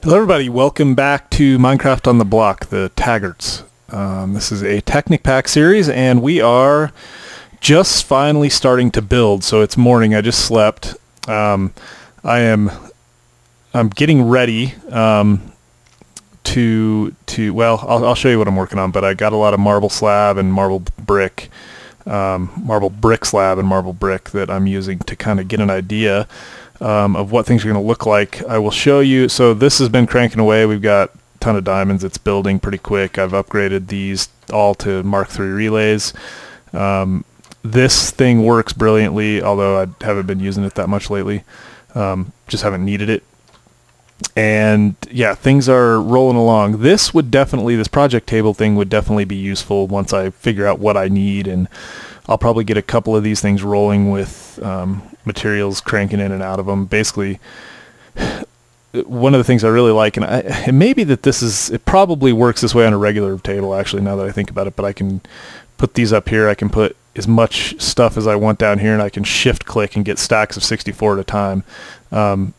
Hello everybody, welcome back to Minecraft on the Block, the Taggarts. This is a Technic Pack series and we are just finally starting to build. So it's morning, I just slept. I'm getting ready well, I'll show you what I'm working on, but I got a lot of marble slab and marble brick, marble brick slab and marble brick that I'm using to kind of get an idea of what things are going to look like. I will show you. So this has been cranking away. We've got a ton of diamonds. It's building pretty quick. I've upgraded these all to Mark III relays. This thing works brilliantly, although I haven't been using it that much lately. Just haven't needed it. And yeah, things are rolling along. This project table thing would definitely be useful once I figure out what I need, and I'll probably get a couple of these things rolling with materials cranking in and out of them. Basically, one of the things I really like, and it may be that it probably works this way on a regular table actually, now that I think about it, but I can put these up here. I can put as much stuff as I want down here, and I can shift click and get stacks of 64 at a time.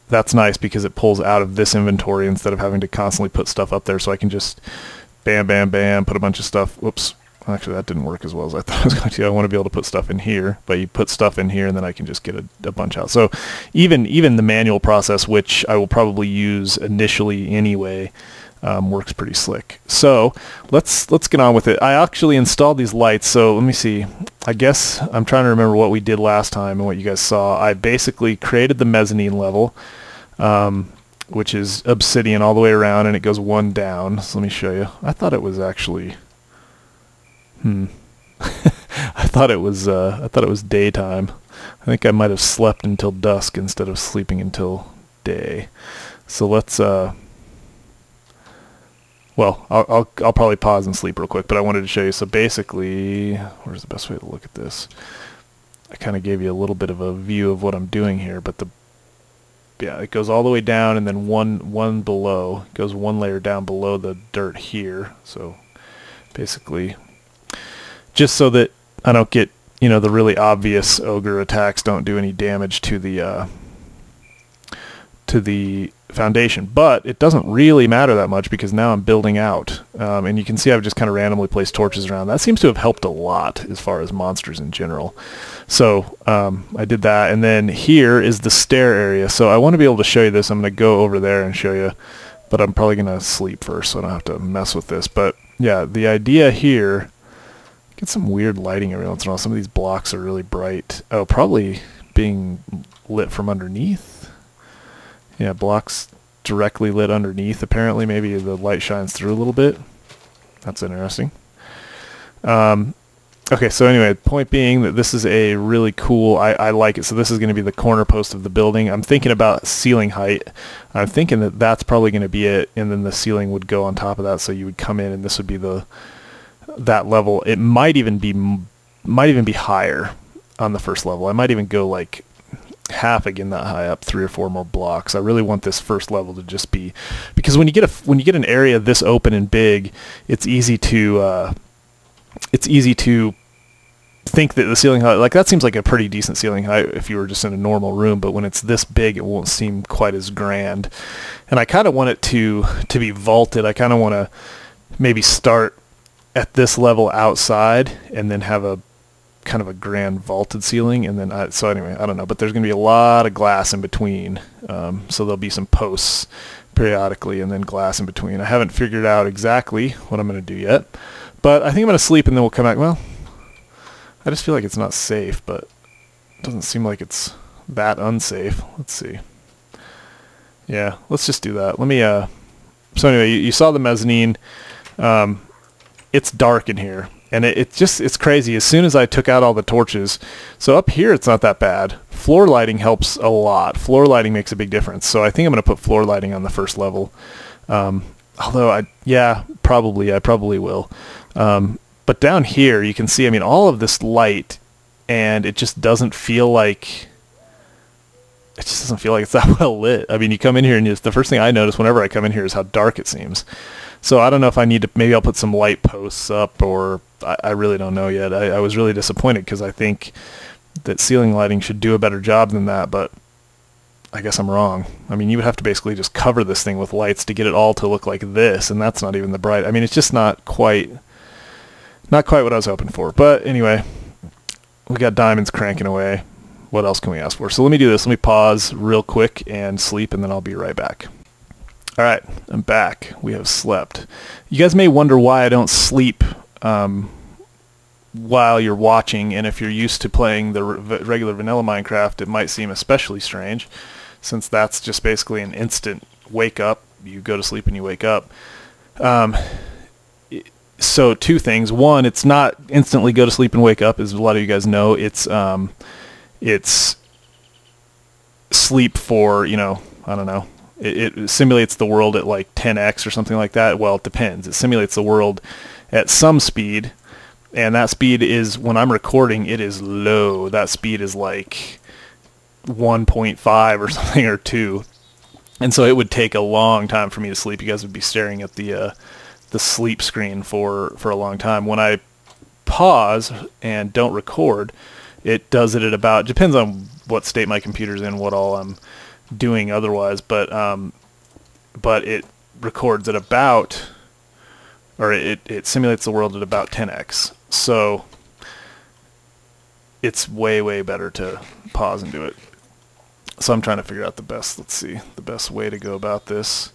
That's nice because it pulls out of this inventory instead of having to constantly put stuff up there, so I can just bam, bam, bam, put a bunch of stuff. Whoops. Actually, that didn't work as well as I thought it was going to. I want to be able to put stuff in here, but you put stuff in here and then I can just get a bunch out. So even the manual process, which I will probably use initially anyway, works pretty slick. So let's get on with it. I actually installed these lights, so let me see. I guess I'm trying to remember what we did last time and what you guys saw. I basically created the mezzanine level, which is obsidian all the way around, and it goes one down. So let me show you. I thought it was actually... I thought it was daytime. I think I might have slept until dusk instead of sleeping until day. So let's well, I'll probably pause and sleep real quick, but I wanted to show you. So basically, where's the best way to look at this? I kind of gave you a little bit of a view of what I'm doing here, but yeah, it goes all the way down, and then one below, it goes one layer down below the dirt here. So basically, just so that I don't get, the really obvious ogre attacks don't do any damage to the foundation. But it doesn't really matter that much because now I'm building out. And you can see I've just kind of randomly placed torches around. That seems to have helped a lot as far as monsters in general. So I did that. And then here is the stair area. So I want to be able to show you this. I'm going to go over there and show you. But I'm probably going to sleep first, so I don't have to mess with this. But yeah, the idea here... Get some weird lighting every once in a while. Some of these blocks are really bright. Oh, probably being lit from underneath. Yeah, blocks directly lit underneath. Apparently, maybe the light shines through a little bit. That's interesting. Okay, so anyway, point being that this is a really cool... I like it. So this is going to be the corner post of the building. I'm thinking about ceiling height. I'm thinking that that's probably going to be it, and then the ceiling would go on top of that, so you would come in, and this would be that level. It might even be higher on the first level. I might even go like half again that high up, 3 or 4 more blocks. I really want this first level to just be, because when you get an area this open and big, it's easy to think that the ceiling height, like that seems like a pretty decent ceiling height if you were just in a normal room, but when it's this big it won't seem quite as grand. And I kind of want it to be vaulted. I kind of want to maybe start at this level outside and then have a kind of a grand vaulted ceiling, and then so anyway, I don't know, but there's going to be a lot of glass in between, so there'll be some posts periodically and then glass in between. I haven't figured out exactly what I'm going to do yet, but I think I'm going to sleep and then we'll come back. Well, I just feel like it's not safe, but it doesn't seem like it's that unsafe. Let's see. Yeah, let's just do that. Let me so anyway, you saw the mezzanine. It's dark in here, and it's crazy. As soon as I took out all the torches, so up here it's not that bad. Floor lighting helps a lot. Floor lighting makes a big difference. So I think I'm going to put floor lighting on the first level. Although I probably will. But down here you can see, I mean, all of this light, and it just doesn't feel like it's that well lit. I mean, you come in here and the first thing I notice whenever I come in here is how dark it seems. So I don't know if I need to, maybe I'll put some light posts up, or I really don't know yet. I was really disappointed because I think that ceiling lighting should do a better job than that, but I guess I'm wrong. I mean, you would have to basically just cover this thing with lights to get it all to look like this, and that's not even the bright. I mean, it's just not quite what I was hoping for. But anyway, we got diamonds cranking away. What else can we ask for? So let me do this. Let me pause real quick and sleep, and then I'll be right back. All right, I'm back. We have slept. You guys may wonder why I don't sleep while you're watching, and if you're used to playing the regular vanilla Minecraft, it might seem especially strange, since that's just basically an instant wake up. You go to sleep and you wake up. So two things. One, it's not instantly go to sleep and wake up, as a lot of you guys know. It's sleep for, you know, I don't know. It simulates the world at like 10x or something like that. Well, it depends. It simulates the world at some speed, and that speed is, when I'm recording, it is low. That speed is like 1.5 or something, or 2. And so it would take a long time for me to sleep. You guys would be staring at the sleep screen for a long time. When I pause and don't record, it does it at about, depends on what state my computer's in, what all I'm doing otherwise, but it records at about, or it simulates the world at about 10x. So it's way better to pause and do it. So I'm trying to figure out the best way to go about this.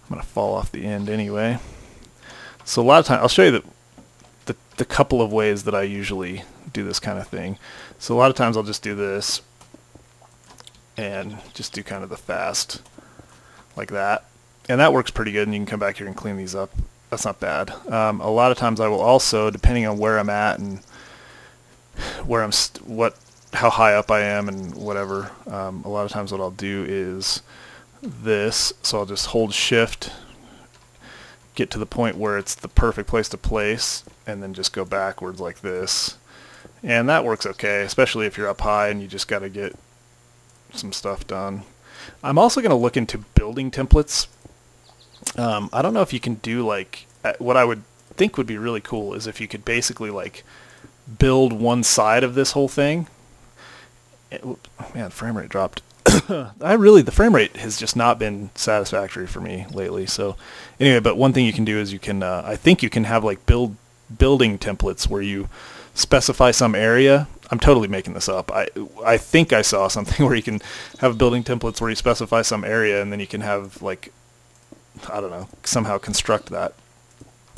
I'm going to fall off the end anyway. So a lot of times, I'll show you the couple of ways that I usually do this kind of thing. So a lot of times I'll just do this and just do kind of the fast like that. And that works pretty good, and you can come back here and clean these up. That's not bad. A lot of times I will also, depending on where I'm at and where I'm, how high up I am and whatever, a lot of times what I'll do is this. So I'll just hold shift, get to the point where it's the perfect place to place, and then just go backwards like this. And that works okay, especially if you're up high and you just got to get some stuff done. I'm also going to look into building templates. I don't know if you can do, like, what I would think would be really cool is if you could basically like build one side of this whole thing. Man, frame rate dropped. The frame rate has just not been satisfactory for me lately. So anyway, but one thing you can do is you can, I think you can have like building templates where you specify some area. I'm totally making this up. I think I saw something where you can have building templates where you specify some area, and then you can have, like, I don't know, somehow construct that.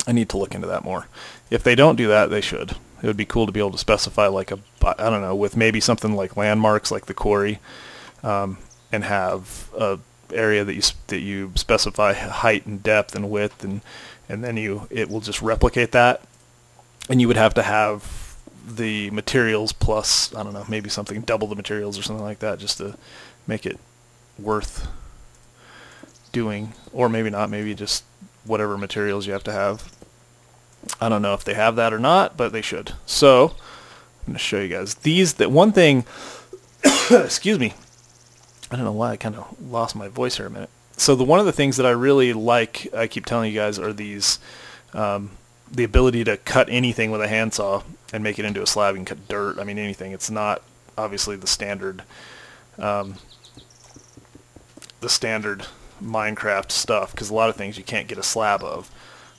I need to look into that more. If they don't do that, they should. It would be cool to be able to specify, like, I don't know, with maybe something like landmarks, like the quarry, and have a area that you specify height and depth and width, and then it will just replicate that, and you would have to have the materials plus, I don't know, maybe something double the materials or something like that, just to make it worth doing. Or maybe not, maybe just whatever materials you have to have. I don't know if they have that or not, but they should. So I'm going to show you guys that one thing. Excuse me, I don't know why I kind of lost my voice here a minute. So one of the things that I really like, I keep telling you guys, are these the ability to cut anything with a handsaw and make it into a slab. You can cut dirt, I mean anything. It's not obviously the standard Minecraft stuff, because a lot of things you can't get a slab of,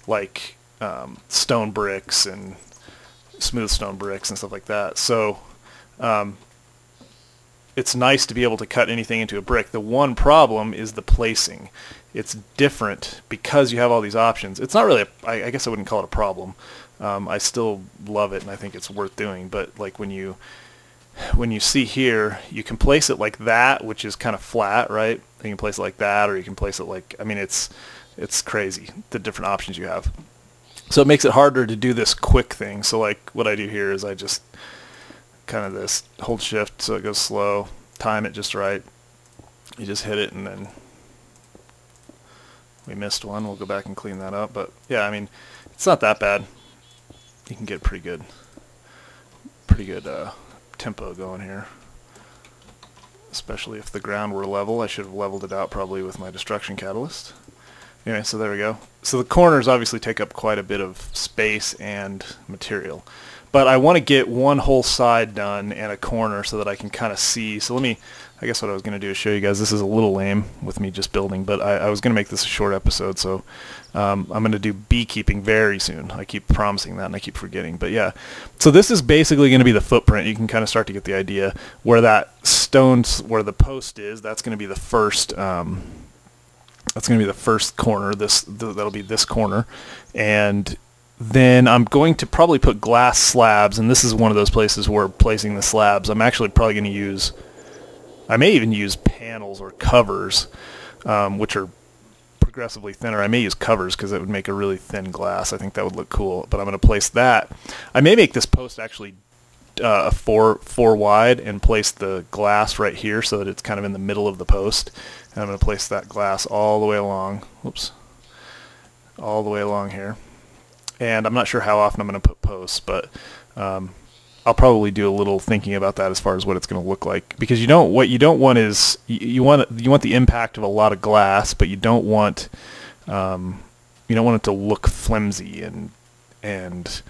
like stone bricks and smooth stone bricks and stuff like that. So it's nice to be able to cut anything into a brick. The one problem is the placing. It's different because you have all these options. It's not really I guess I wouldn't call it a problem. I still love it and I think it's worth doing, but like when you see here, you can place it like that, which is kind of flat, right? You can place it like that, or you can place it like, I mean, it's crazy, the different options you have. So it makes it harder to do this quick thing. So like what I do here is I just kind of this, hold shift so it goes slow, time it just right. You just hit it, and then we missed one. We'll go back and clean that up. But yeah, I mean, it's not that bad. You can get pretty good tempo going here, especially if the ground were level. I should have leveled it out probably with my destruction catalyst. Anyway, so there we go. So the corners obviously take up quite a bit of space and material, but I want to get one whole side done and a corner so that I can kind of see. So I guess what I was going to do is show you guys. This is a little lame with me just building, but I was going to make this a short episode, so I'm going to do beekeeping very soon. I keep promising that and I keep forgetting, but yeah. So this is basically going to be the footprint. You can kind of start to get the idea where that where the post is. That's going to be the first. That's going to be the first corner. That'll be this corner, and then I'm going to probably put glass slabs, and this is one of those places where placing the slabs, I'm actually probably going to use, I may even use panels or covers, which are progressively thinner. I may use covers because it would make a really thin glass. I think that would look cool, but I'm going to place that. I may make this post actually a four wide and place the glass right here so that it's kind of in the middle of the post. And I'm going to place that glass all the way along. Whoops. All the way along here. And I'm not sure how often I'm going to put posts, but I'll probably do a little thinking about that as far as what it's going to look like. Because what you don't want is you want the impact of a lot of glass, but you don't want it to look flimsy and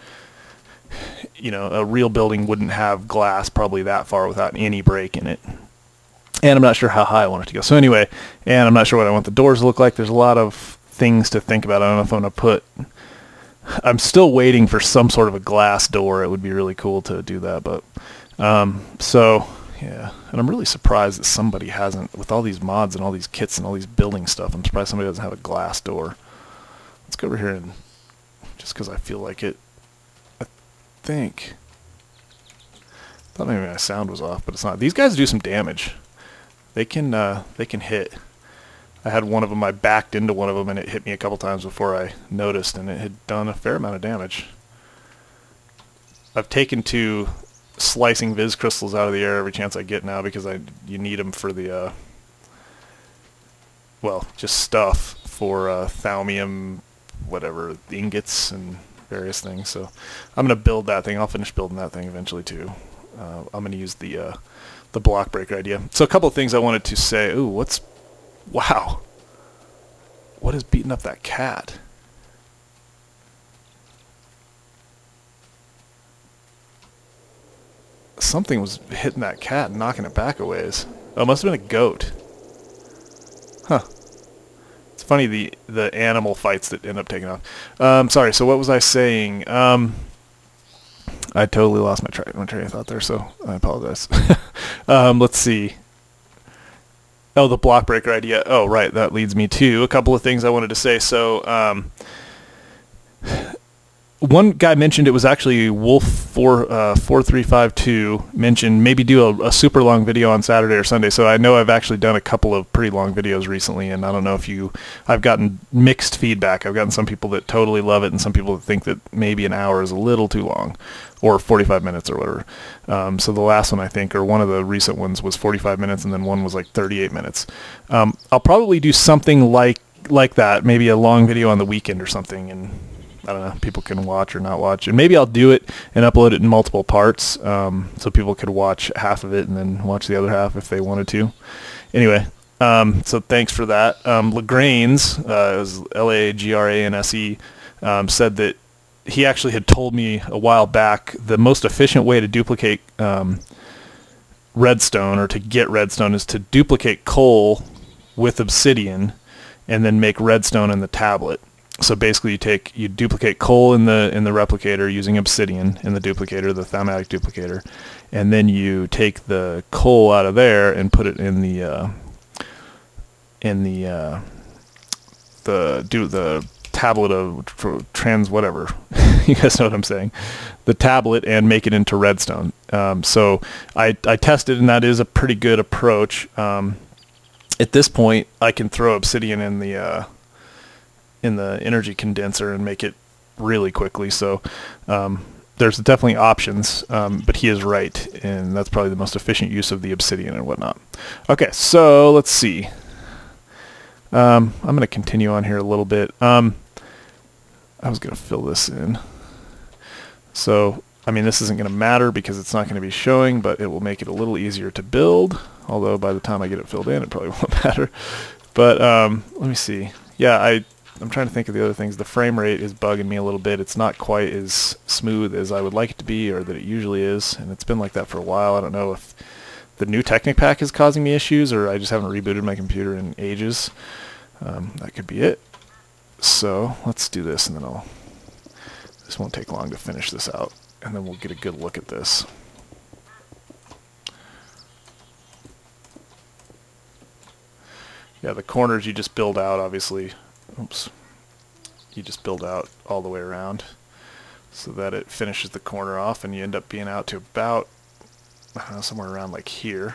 you know, a real building wouldn't have glass probably that far without any break in it. And I'm not sure how high I want it to go. So anyway, and I'm not sure what I want the doors to look like. There's a lot of things to think about. I don't know if I'm going to put... I'm still waiting for some sort of a glass door. It would be really cool to do that. But so, yeah. And I'm really surprised that somebody hasn't, with all these mods and all these kits and all these building stuff, I'm surprised somebody doesn't have a glass door. Let's go over here and, just because I feel like it, I thought maybe my sound was off, but it's not. These guys do some damage. They can hit. I had one of them, I backed into one of them and it hit me a couple times before I noticed, and it had done a fair amount of damage. I've taken to slicing Viz crystals out of the air every chance I get now because you need them for the, well, just stuff for thaumium, whatever, ingots and various things. So I'm going to build that thing. I'll finish building that thing eventually too. I'm going to use the block breaker idea. So a couple of things I wanted to say. Ooh, wow. What is beating up that cat? Something was hitting that cat and knocking it back a ways. Oh, it must have been a goat. Huh. It's funny the animal fights that end up taking off. Sorry, so what was I saying? I totally lost my train of thought there, so I apologize. Let's see. Oh, the block breaker idea. Oh, right. That leads me to a couple of things I wanted to say. So, one guy mentioned, it was actually Wolf4352 mentioned maybe do a super long video on Saturday or Sunday. So I know I've actually done a couple of pretty long videos recently, and I don't know if I've gotten mixed feedback. I've gotten some people that totally love it and some people that think that maybe an hour is a little too long, or 45 minutes or whatever. So the last one, I think, or one of the recent ones was 45 minutes, and then one was like 38 minutes. I'll probably do something like that, maybe a long video on the weekend or something, and I don't know, people can watch or not watch. And maybe I'll do it and upload it in multiple parts, so people could watch half of it and then watch the other half if they wanted to. Anyway, so thanks for that. Lagrange, it was L-A-G-R-A-N-S-E, said that he actually had told me a while back the most efficient way to duplicate redstone, or to get redstone, is to duplicate coal with obsidian and then make redstone in the tablet. So basically you duplicate coal in the replicator using obsidian in the duplicator, the thaumatic duplicator, and then you take the coal out of there and put it in the tablet of whatever. You guys know what I'm saying. The tablet, and make it into redstone. So I tested, and that is a pretty good approach. At this point, I can throw obsidian in the energy condenser and make it really quickly. So there's definitely options, but he is right, and that's probably the most efficient use of the obsidian and whatnot. Okay, so let's see. I'm going to continue on here a little bit. I was going to fill this in. So, I mean, this isn't going to matter because it's not going to be showing, but it will make it a little easier to build, although by the time I get it filled in, it probably won't matter. But let me see. Yeah, I'm trying to think of the other things. The frame rate is bugging me a little bit. It's not quite as smooth as I would like it to be, or that it usually is, and it's been like that for a while. I don't know if the new Technic Pack is causing me issues, or I just haven't rebooted my computer in ages. That could be it. So let's do this, and then this won't take long to finish this out, and then we'll get a good look at this. Yeah, the corners you just build out, obviously. Oops. You just build out all the way around so that it finishes the corner off, and you end up being out to about, I don't know, somewhere around like here.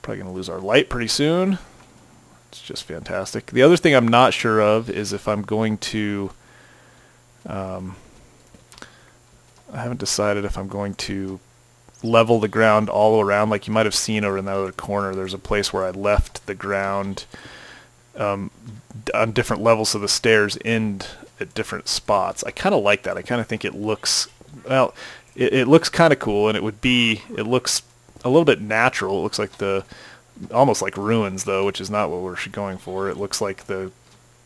Probably going to lose our light pretty soon. It's just fantastic. The other thing I'm not sure of is if I'm going to, I haven't decided if I'm going to level the ground all around. Like you might have seen over in that other corner, there's a place where I left the ground on different levels, so the stairs end at different spots. I kind of like that. I kind of think it looks, well, it looks kind of cool, and it looks a little bit natural. It looks like almost like ruins though, which is not what we're going for. It looks like the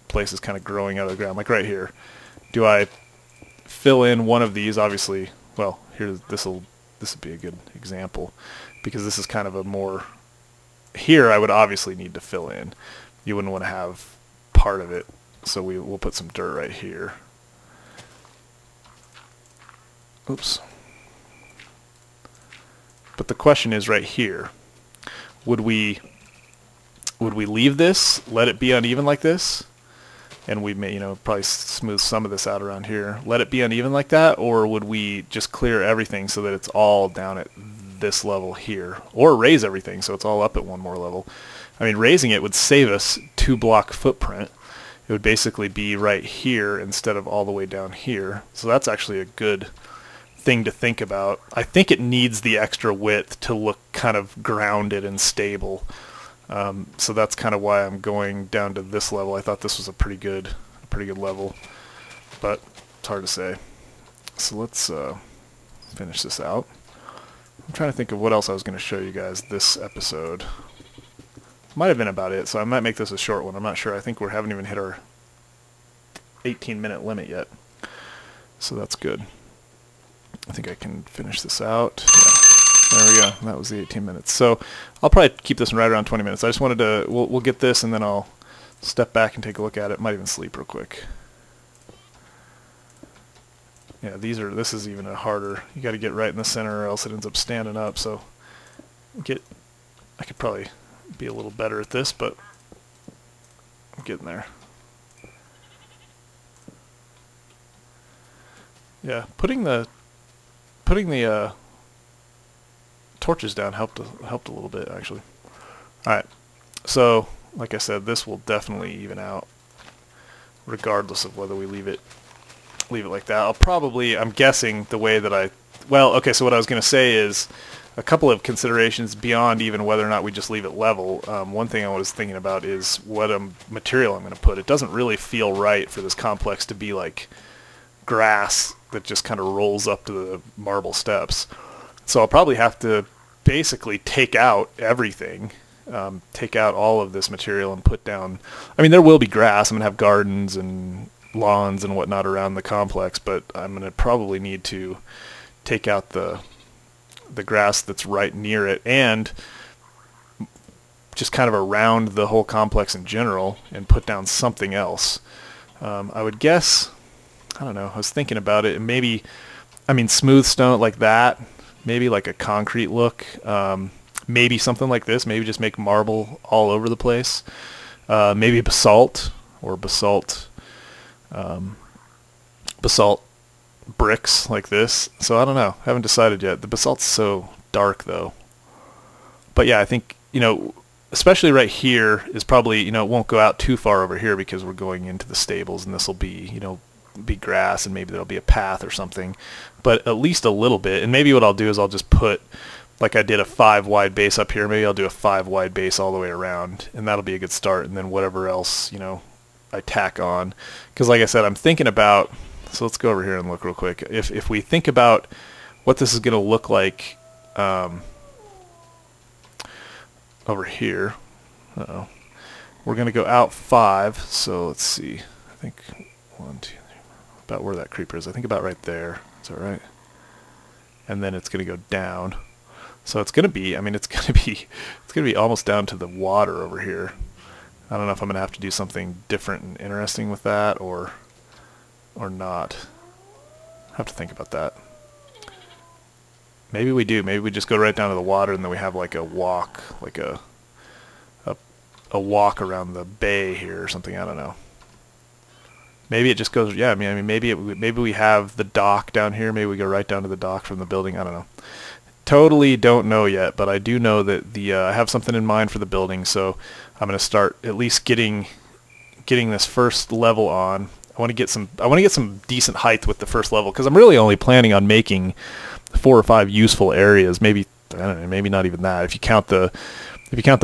place is kind of growing out of the ground, like right here. Do I fill in one of these? Obviously, well, here, this would be a good example, because this is kind of a more, here I would obviously need to fill in. You wouldn't want to have part of it, so we'll put some dirt right here. Oops. But the question is right here, would we leave this, let it be uneven like this, and we may, probably smooth some of this out around here, let it be uneven like that, or would we just clear everything so that it's all down at this level here, or raise everything so it's all up at one more level? I mean, raising it would save us 2 block footprint. It would basically be right here instead of all the way down here. So that's actually a good thing to think about. I think it needs the extra width to look kind of grounded and stable. So that's kind of why I'm going down to this level. I thought this was a pretty good level, but it's hard to say. So let's finish this out. I'm trying to think of what else I was going to show you guys this episode. Might have been about it, so I might make this a short one. I'm not sure. I think we haven't even hit our 18-minute limit yet, so that's good. I think I can finish this out. Yeah. There we go. That was the 18 minutes. So I'll probably keep this one right around 20 minutes. I just wanted to, we'll get this, and then I'll step back and take a look at it. Might even sleep real quick. Yeah, this is even a harder, you got to get right in the center or else it ends up standing up. So I could probably be a little better at this, but I'm getting there. Yeah, putting the torches down helped a little bit, actually. Alright, so like I said, this will definitely even out regardless of whether we leave it like that. I'm guessing the way that well, okay, so what I was going to say is a couple of considerations beyond even whether or not we just leave it level. One thing I was thinking about is what material I'm going to put. It doesn't really feel right for this complex to be like grass that just kind of rolls up to the marble steps. So I'll probably have to basically take out everything, take out all of this material and put down, I mean, there will be grass. I'm going to have gardens and lawns and whatnot around the complex, but I'm going to probably need to take out the grass that's right near it, and just kind of around the whole complex in general, and put down something else. I would guess, I don't know, I was thinking about it, and maybe, I mean, smooth stone like that, maybe like a concrete look, maybe something like this, maybe just make marble all over the place, maybe basalt, or basalt bricks like this. So I don't know, haven't decided yet. The basalt's so dark though. But yeah, I think, especially right here is probably, it won't go out too far over here because we're going into the stables, and this will be, be grass, and maybe there'll be a path or something, but at least a little bit. And maybe what I'll do is I'll just put, like I did a 5 wide base up here, maybe I'll do a 5 wide base all the way around, and that'll be a good start. And then whatever else, I tack on, because like I said, I'm thinking about, so let's go over here and look real quick. If we think about what this is going to look like over here, we're going to go out 5. So let's see. I think 1, 2, 3, about where that creeper is. I think about right there. Is that right? And then it's going to go down. So it's going to be, I mean, it's going to be almost down to the water over here. I don't know if I'm going to have to do something different and interesting with that or not. I have to think about that. Maybe we do. Maybe we just go right down to the water and then we have like a walk, like a walk around the bay here or something. I don't know. Maybe it just goes. Yeah, I mean, maybe we have the dock down here. Maybe we go right down to the dock from the building. I don't know. Totally don't know yet, but I do know that I have something in mind for the building. So I'm going to start at least getting this first level on. I want to get some decent height with the first level because I'm really only planning on making 4 or 5 useful areas. Maybe, I don't know, maybe not even that. If you count the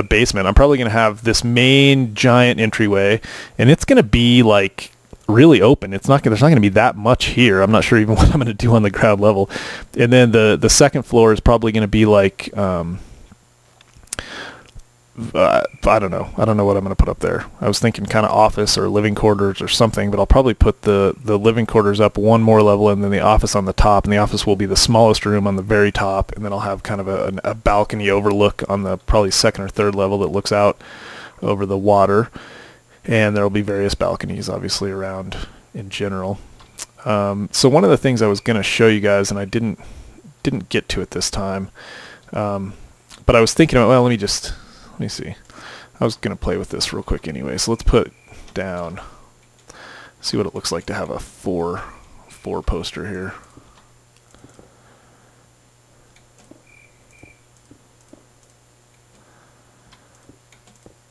basement, I'm probably going to have this main giant entryway, and it's going to be like really open. There's not going to be that much here. I'm not sure even what I'm going to do on the ground level. And then the second floor is probably going to be like I don't know what I'm going to put up there. I was thinking kind of office or living quarters or something, but I'll probably put the living quarters up one more level and then the office on the top, and the office will be the smallest room on the very top, and then I'll have kind of a balcony overlook on the probably second or third level that looks out over the water, and there will be various balconies obviously around in general. So one of the things I was going to show you guys, and I didn't get to it this time, but I was thinking about, well, let me see. I was going to play with this real quick anyway, so let's put down, see what it looks like to have a 4 poster here.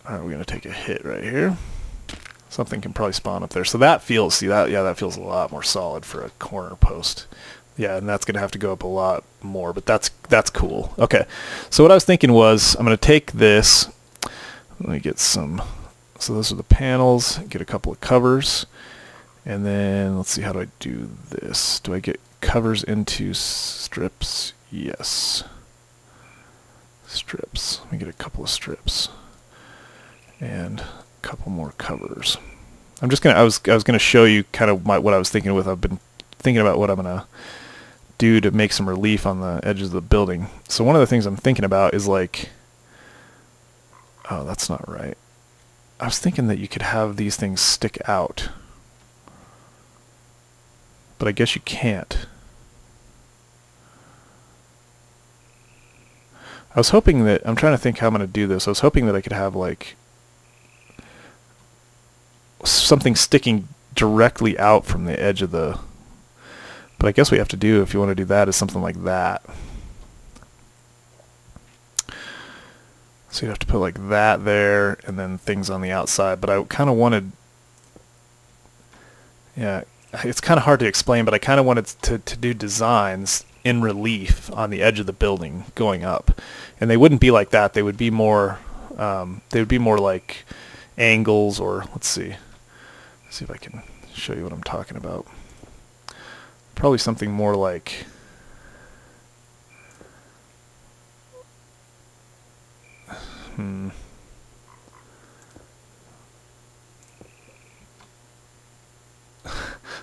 Alright, we're going to take a hit right here. Something can probably spawn up there. So that feels, that feels a lot more solid for a corner post. Yeah, and that's going to have to go up a lot more, but that's cool. Okay, so what I was thinking was I'm going to take this, let me get some, so those are the panels, get a couple of covers, and then let's see, how do I do this? Do I get covers into strips? Yes. Strips. Let me get a couple of strips. And a couple more covers. I'm just going to, I was going to show you kind of what I was thinking with, I've been thinking about what I'm going to do to make some relief on the edges of the building. So one of the things I'm thinking about is like, oh, that's not right. I was thinking that you could have these things stick out, but I guess you can't. I was hoping that, I'm trying to think how I'm going to do this. I was hoping that I could have like something sticking directly out from the edge of the, but I guess what you have to do if you want to do that is something like that. So you have to put like that there and then things on the outside, but I kind of wanted, yeah, it's kind of hard to explain, but I kind of wanted to do designs in relief on the edge of the building going up, and they wouldn't be like that. They would be more like angles, or let's see if I can show you what I'm talking about. Probably something more like,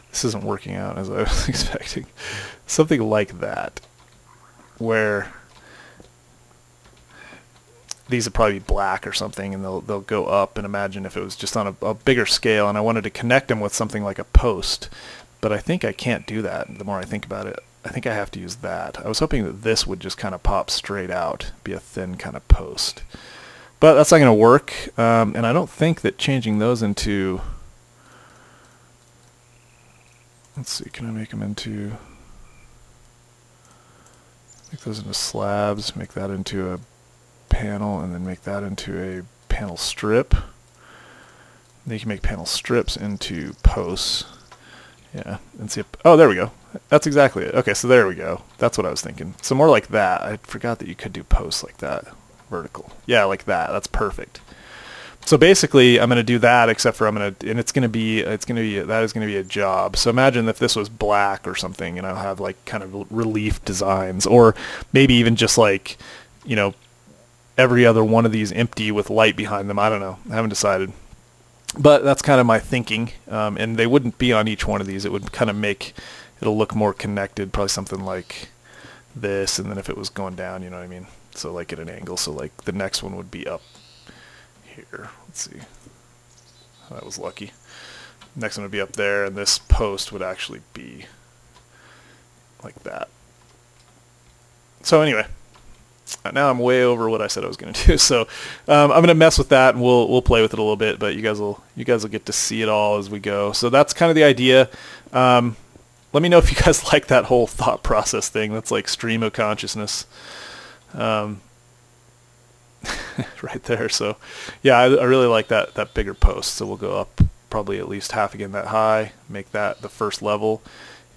this isn't working out as I was expecting. Something like that, where these would probably be black or something, and they'll go up, and imagine if it was just on a bigger scale, and I wanted to connect them with something like a post, but I think I can't do that the more I think about it. I think I have to use that. I was hoping that this would just kind of pop straight out, be a thin kind of post. But that's not going to work, and I don't think that changing those into, let's see, can I make them into, make those into slabs, make that into a panel, and then make that into a panel strip. Then you can make panel strips into posts. Yeah, and see, oh, there we go. That's exactly it. Okay, so there we go. That's what I was thinking. So more like that. I forgot that you could do posts like that. Vertical. Yeah, like that. That's perfect. So basically, I'm going to do that, except for that is going to be a job. So imagine if this was black or something, and I'll have like kind of relief designs, or maybe even just like, you know, every other one of these empty with light behind them. I don't know. I haven't decided. But that's kind of my thinking. And they wouldn't be on each one of these. It would kind of make it'll look more connected, probably something like this, and then if it was going down, you know what I mean? So like at an angle, so like the next one would be up here. Let's see. That was lucky. Next one would be up there, and this post would actually be like that. So anyway, now I'm way over what I said I was going to do. So I'm going to mess with that, and we'll play with it a little bit. But you guys will get to see it all as we go. So that's kind of the idea. Let me know if you guys like that whole thought process thing. That's like stream of consciousness, right there. So yeah, I really like that bigger post. So we'll go up probably at least half again that high, make that the first level,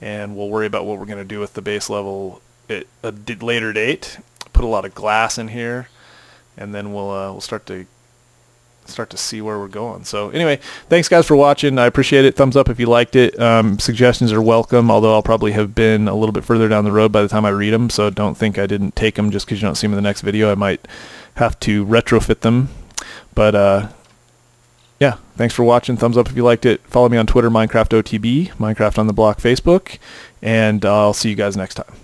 and we'll worry about what we're going to do with the base level at a later date. Put a lot of glass in here, and then we'll start to see where we're going. So anyway, thanks guys for watching. I appreciate it. Thumbs up if you liked it. Suggestions are welcome, although I'll probably have been a little bit further down the road by the time I read them, so don't think I didn't take them just because you don't see them in the next video. I might have to retrofit them. But yeah, thanks for watching. Thumbs up if you liked it. Follow me on Twitter, Minecraft OTB, Minecraft on the Block Facebook, and I'll see you guys next time.